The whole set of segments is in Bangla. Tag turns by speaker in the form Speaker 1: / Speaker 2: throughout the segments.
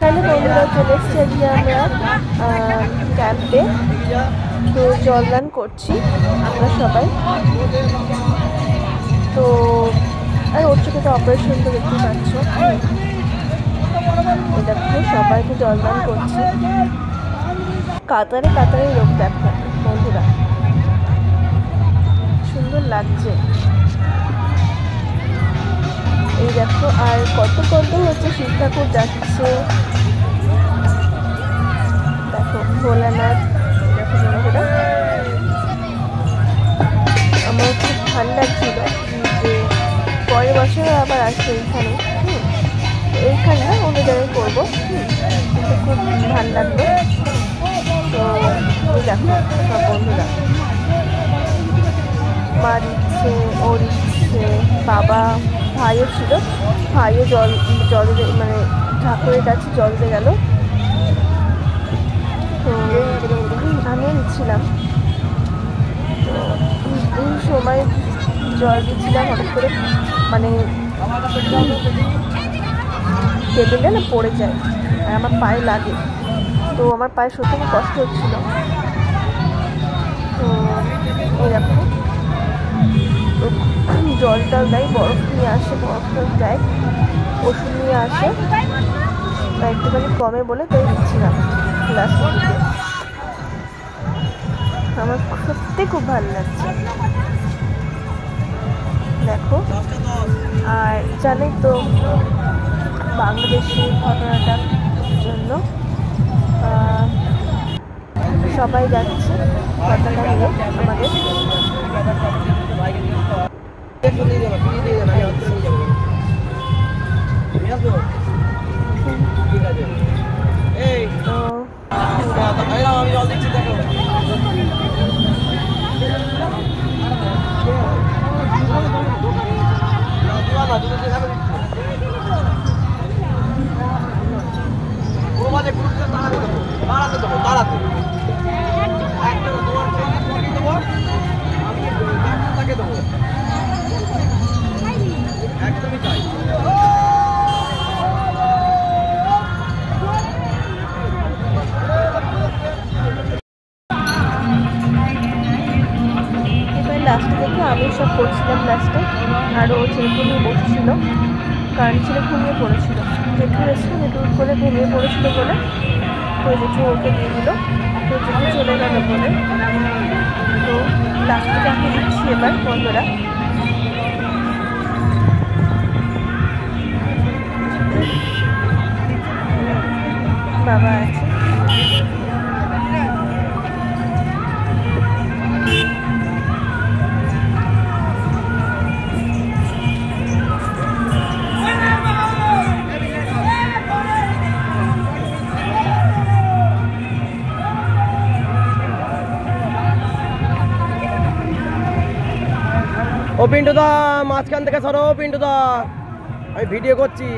Speaker 1: তাহলে বন্ধুরা চলে এসেছি আজকে আমরা ক্যাম্পে। তো জলদান করছি আমরা সবাই। তো আর ওর চোখে তো অপারেশন তো দেখতে পাচ্ছ, দেখো সবাইকে জলদান করছি। কাতারে কাতারে লোক দেখো বন্ধুরা, সুন্দর লাগছে এই দেখো। আর কত কত হচ্ছে শিব ঠাকুর যাচ্ছে দেখো, ভোলানাথ দেখো বন্ধুরা। আমার খুব ভালো লাগছিল যে পরের বছর আবার আসবে এইখানে, এইখানে না অন্য জায়গায় করবো, কিন্তু খুব ভালো লাগলো। তো এই দেখো সব বন্ধুরা, মার ইচ্ছে, ওর ইচ্ছে, বাবা, ভাইও ছিল, ভাইও জল মানে ঠাকুরের কাছে জল দিতে গেল। তো আমিও নিচ্ছিলাম। তো এই সময় জল দিচ্ছিলাম, হঠাৎ করে মানে টেবিলে না পড়ে যায় আর আমার পায়ে লাগে। তো আমার পায়ে সত্যি খুব কষ্ট হচ্ছিল। তো এরকম জলটা দেয়, বরফ নিয়ে আসে, বরফটা দেয়, ওষুধ নিয়ে আসে, তা একটুখানি কমে বলে তাই দিচ্ছিলাম লাস্টের দিকে। আমার সত্যি খুব ভালো লাগছে দেখো। আর জানি তো বাংলাদেশের ঘটনাটার জন্য সবাই যাচ্ছে ঘটনাটা নিয়ে আমাদের। লাস্টে দেখে আমি সব করছিলাম লাস্টে, আর ও ছেলেকে নিয়ে বসছিল, কারণ ছেলে ঘুমিয়ে পড়েছিল, জেঠু এসেছিল, জেঠু করে ঘুমিয়ে পড়েছিল বলে তো জেঠু ওকে দিয়ে দিল, তো জেঠু চলে গেল বলে। তো লাস্টে আমি দিচ্ছি এবার বন্ধুরা। বাবা আছে
Speaker 2: ও পিন্টু দা, মাঝখান থেকে সরো পিন্টু দা, আমি ভিডিও করছি।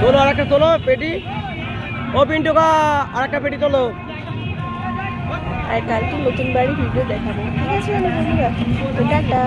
Speaker 2: তোলো আর একটা তোলো পেটি। ও পিন্টুকা আর একটা পেটি তোলো।
Speaker 1: আর কালকে নতুন বাড়ি ভিডিও দেখাবো, ঠিক আছে বন্ধুরা, টাটা।